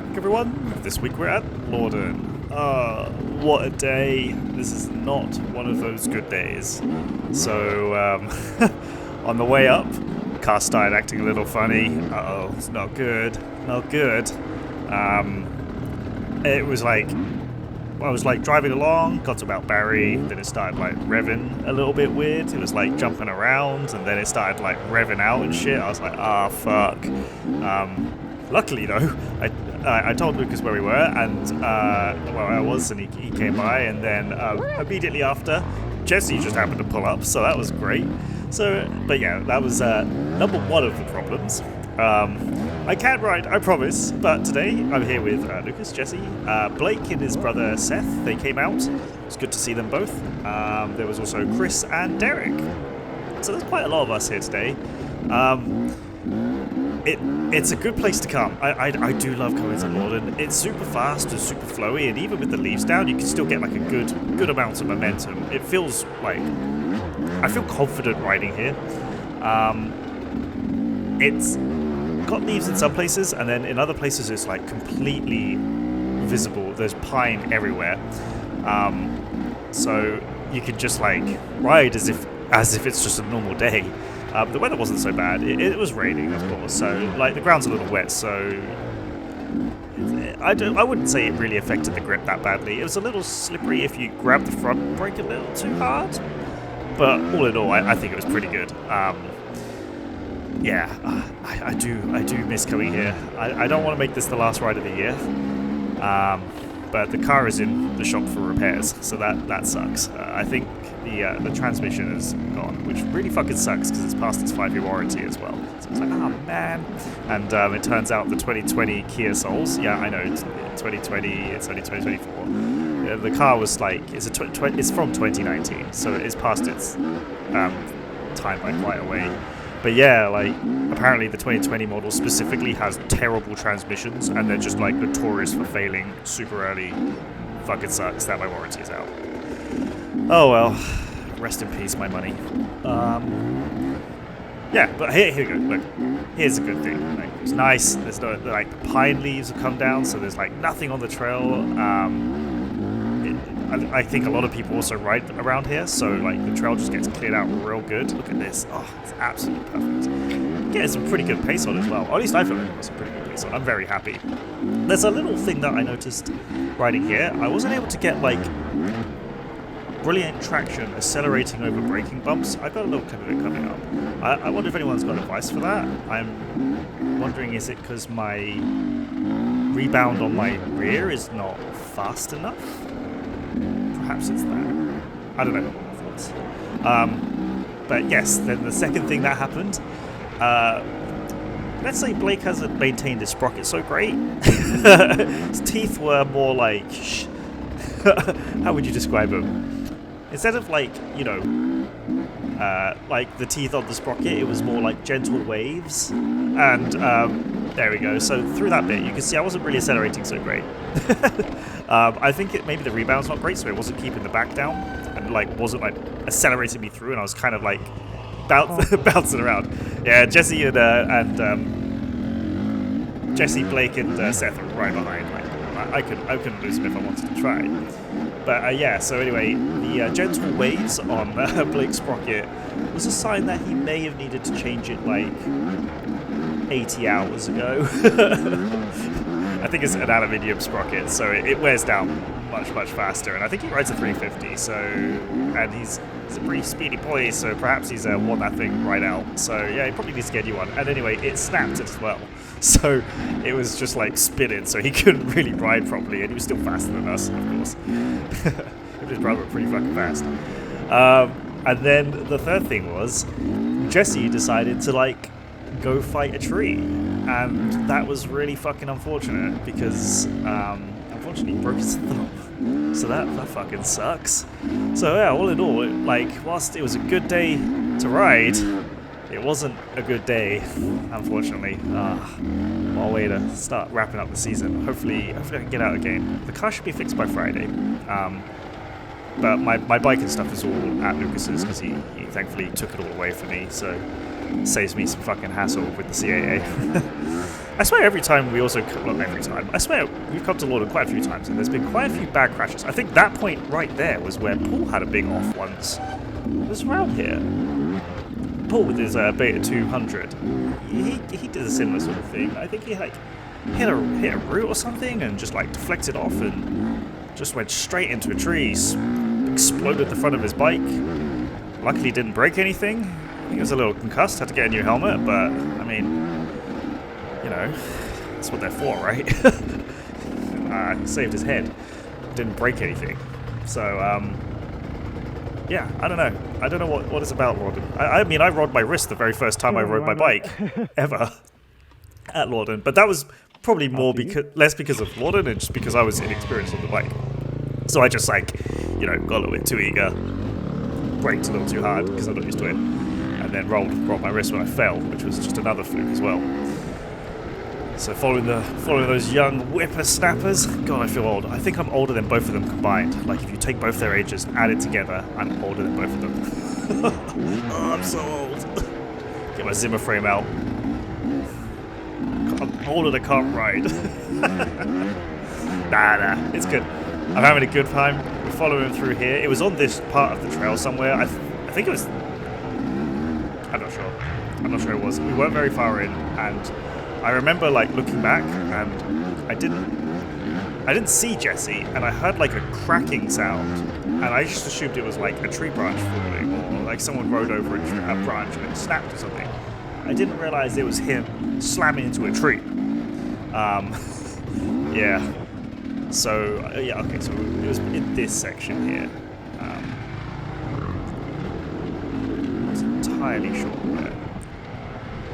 back, everyone. This week we're at Lawden. What a day. This is not one of those good days. So, on the way up, car started acting a little funny. Uh-oh, it's not good. Not good. It was like, I was like driving along, got to about Barry, then it started like revving a little bit weird. It was like jumping around, and then it started like revving out and shit. I was like, ah, fuck. Luckily though, I told Lucas where we were and where I was, and he came by, and then immediately after, Jesse just happened to pull up, so that was great. So, but yeah, that was number one of the problems. I can ride, I promise, but today I'm here with Lucas, Jesse, Blake and his brother Seth. They came out. It's good to see them both. There was also Chris and Derek. So there's quite a lot of us here today. It's a good place to come. I do love coming to Lorden. It's super fast and super flowy, and even with the leaves down, you can still get like a good amount of momentum. It feels like I feel confident riding here. It's got leaves in some places, and then in other places it's like completely visible. There's pine everywhere, so you can just like ride as if it's just a normal day. The weather wasn't so bad. It was raining, of course, so like the ground's a little wet, so I wouldn't say it really affected the grip that badly. It was a little slippery if you grab the front brake a little too hard, but all in all, I think it was pretty good. Yeah, I do miss coming here. I don't want to make this the last ride of the year, but the car is in the shop for repairs, so that sucks. I think the transmission is gone, which really fucking sucks because it's past its 5-year warranty as well. So it's like, oh man. And it turns out the 2020 Kia Souls, yeah, I know, it's 2020, it's only 2024. The car was like, it's from 2019, so it's past its time by quite a way. But yeah, like, apparently the 2020 model specifically has terrible transmissions, and they're just like notorious for failing super early. Fucking sucks that my warranty is out. Oh well, rest in peace, my money. Yeah, but here we go. Look, here's a good thing. Like, it's nice. There's no, like, the pine leaves have come down, so there's like nothing on the trail. I think a lot of people also ride around here, so like the trail just gets cleared out real good. Look at this. Oh, it's absolutely perfect. Yeah, it's a pretty good pace on as well. Or at least I feel like it's a pretty good pace on. I'm very happy. There's a little thing that I noticed riding here. I wasn't able to get like brilliant traction accelerating over braking bumps. I got a little clip of it coming up. I wonder if anyone's got advice for that. I'm wondering, is it because my rebound on my rear is not fast enough? Perhaps it's that. I don't know. But yes, then the second thing that happened, let's say Blake hasn't maintained his sprocket so great. His teeth were more like, how would you describe them? Instead of like, you know, like the teeth on the sprocket, it was more like gentle waves. And there we go. So through that bit, you can see I wasn't really accelerating so great. I think maybe the rebound's not great, so it wasn't keeping the back down, and like wasn't like accelerating me through, and I was kind of like bouncing around. Yeah, Jesse and Jesse, Blake, and Seth are right behind. Like I couldn't lose them if I wanted to try. But yeah, so anyway, the gentle waves on Blake's sprocket was a sign that he may have needed to change it like 80 hours ago. I think it's an aluminium sprocket, so it wears down much faster, and I think he rides a 350, so, and he's a pretty speedy boy, so perhaps he's worn that thing right out. So yeah, he probably needs to get a new one. And anyway, it snapped as well, so it was just like spinning, so he couldn't really ride properly, and he was still faster than us, of course. Him and his brother were pretty fucking fast. And then the third thing was, Jesse decided to like go fight a tree, and that was really fucking unfortunate because unfortunately he broke his thumb, so that fucking sucks. So yeah, all in all, like, whilst it was a good day to ride, it wasn't a good day, unfortunately. What a way to start wrapping up the season. Hopefully I can get out again. The car should be fixed by Friday. But my bike and stuff is all at Lucas's because he thankfully took it all away for me, so it saves me some fucking hassle with the CAA. I swear every time we also, not every time, I swear we've come to Lawden quite a few times and there's been quite a few bad crashes. I think that point right there was where Paul had a big off once. It was around here. Paul with his Beta 200, he did a similar sort of thing. I think he like hit a root or something and just like deflected off and just went straight into a tree, exploded the front of his bike. Luckily didn't break anything. I think he was a little concussed, had to get a new helmet, but I mean, you know, that's what they're for, right? Saved his head. Didn't break anything. So, yeah, I don't know. I don't know what it's about, Lorden. I mean, I rode my wrist the very first time I rode my bike, ever, at Lawden. But that was probably more less because of Lawden and just because I was inexperienced on the bike. So I just, like, you know, got a little bit too eager, braked a little too hard because I'm not used to it, and then rolled my wrist when I fell, which was just another fluke as well. So following those young whippersnappers, God, I feel old. I think I'm older than both of them combined. Like if you take both their ages, add it together, I'm older than both of them. Oh, I'm so old. Get my Zimmer frame out. I'm older than I can't ride. Nah, it's good. I'm having a good time. We're following through here. It was on this part of the trail somewhere. I think it was. I'm not sure. I'm not sure it was. We weren't very far in, and I remember like looking back, and I didn't see Jesse, and I heard like a cracking sound, and I just assumed it was like a tree branch falling, or like someone rode over a branch and it snapped or something. I didn't realize it was him slamming into a tree. Yeah. So yeah, okay. So it was in this section here. I wasn't entirely sure where.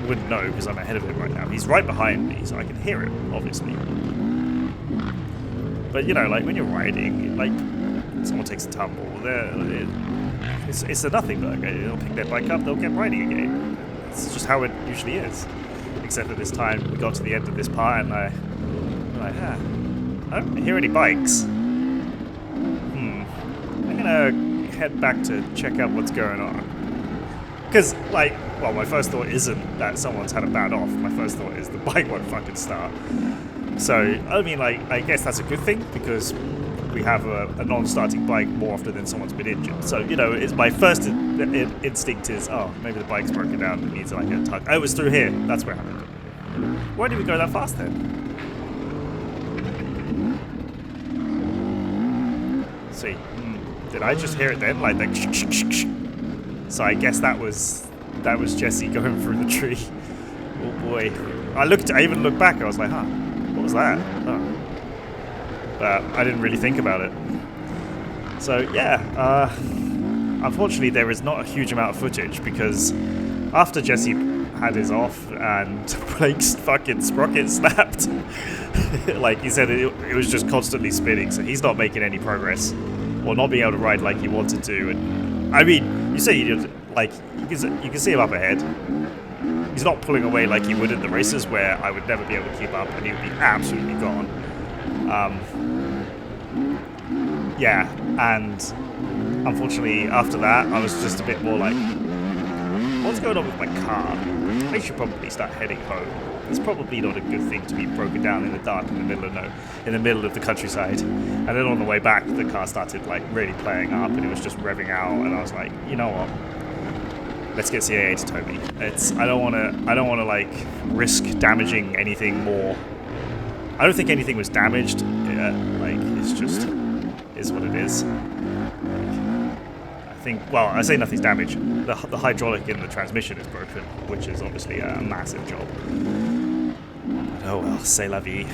Wouldn't know because I'm ahead of him right now. He's right behind me, so I can hear him, obviously. But you know, like when you're riding, like someone takes a tumble, it's a nothing burger. They'll pick their bike up, they'll get riding again. It's just how it usually is. Except that this time we got to the end of this part, and I'm like, I don't hear any bikes. I'm gonna head back to check out what's going on. Because, like, well, my first thought isn't that someone's had a bad off. My first thought is the bike won't fucking start. So, I mean, like, I guess that's a good thing because we have a non-starting bike more often than someone's been injured. So, you know, it's my first instinct is, oh, maybe the bike's broken down and needs like a tug. Oh, it was through here. That's where it happened. Why did we go that fast then? See, did I just hear it then? Like the So I guess that was Jesse going through the tree. Oh boy. I even looked back, I was like, what was that? Oh. But I didn't really think about it. So yeah, unfortunately there is not a huge amount of footage because after Jesse had his off and Blake's fucking sprocket snapped, like he said, it was just constantly spinning, so he's not making any progress or not being able to ride like he wanted to. And I mean, you say like you can see him up ahead. He's not pulling away like he would in the races where I would never be able to keep up and he would be absolutely gone. Yeah, and unfortunately after that I was just a bit more like, what's going on with my car? I should probably start heading home. It's probably not a good thing to be broken down in the dark in the middle of the countryside. And then on the way back, the car started like really playing up, and it was just revving out. And I was like, you know what? Let's get CAA to tow me. I don't want to like risk damaging anything more. I don't think anything was damaged. Like it's just is what it is. Well, I say nothing's damaged. The hydraulic in the transmission is broken, which is obviously a massive job. But oh well, c'est la vie.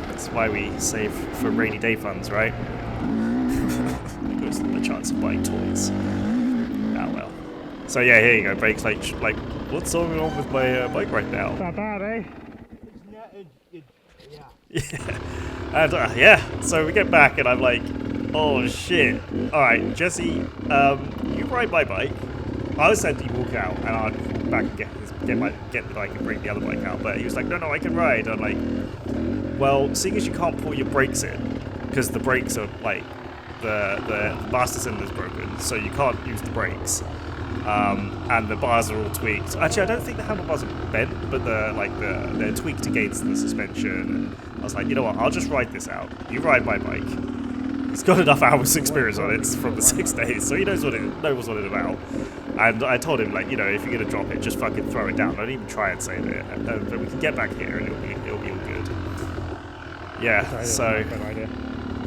That's why we save for rainy day funds, right? It goes to the chance of buying toys. Ah well. So yeah, here you go, Blake's like, what's going on with my bike right now? Not bad, eh? Yeah. And yeah, so we get back and I'm like, oh shit. Alright, Jesse, you ride my bike. I was said you walk out and I'd walk back and get the bike and bring the other bike out. But he was like, no, I can ride. I'm like, well, seeing as you can't pull your brakes in, because the brakes are like, the master cylinder's broken, so you can't use the brakes. and the bars are all tweaked. Actually, I don't think the handlebars are bent, but they're tweaked against the suspension. And I was like, you know what? I'll just ride this out. You ride my bike. He's got enough hours experience on it from the 6 days, so he knows what it's about. And I told him, like, you know, if you're gonna drop it, just fucking throw it down. Don't even try and save it. But we can get back here, and it'll be all good. Yeah. So you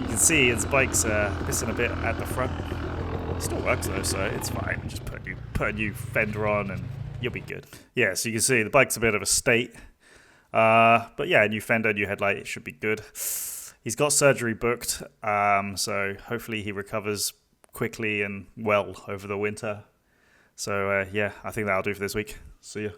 can see his bike's missing a bit at the front. It still works though, so it's fine. Just put a new fender on, and you'll be good. Yeah. So you can see the bike's a bit of a state. But yeah, new fender, new headlight. It should be good. He's got surgery booked, so hopefully he recovers quickly and well over the winter. So yeah, I think that'll do for this week. See ya.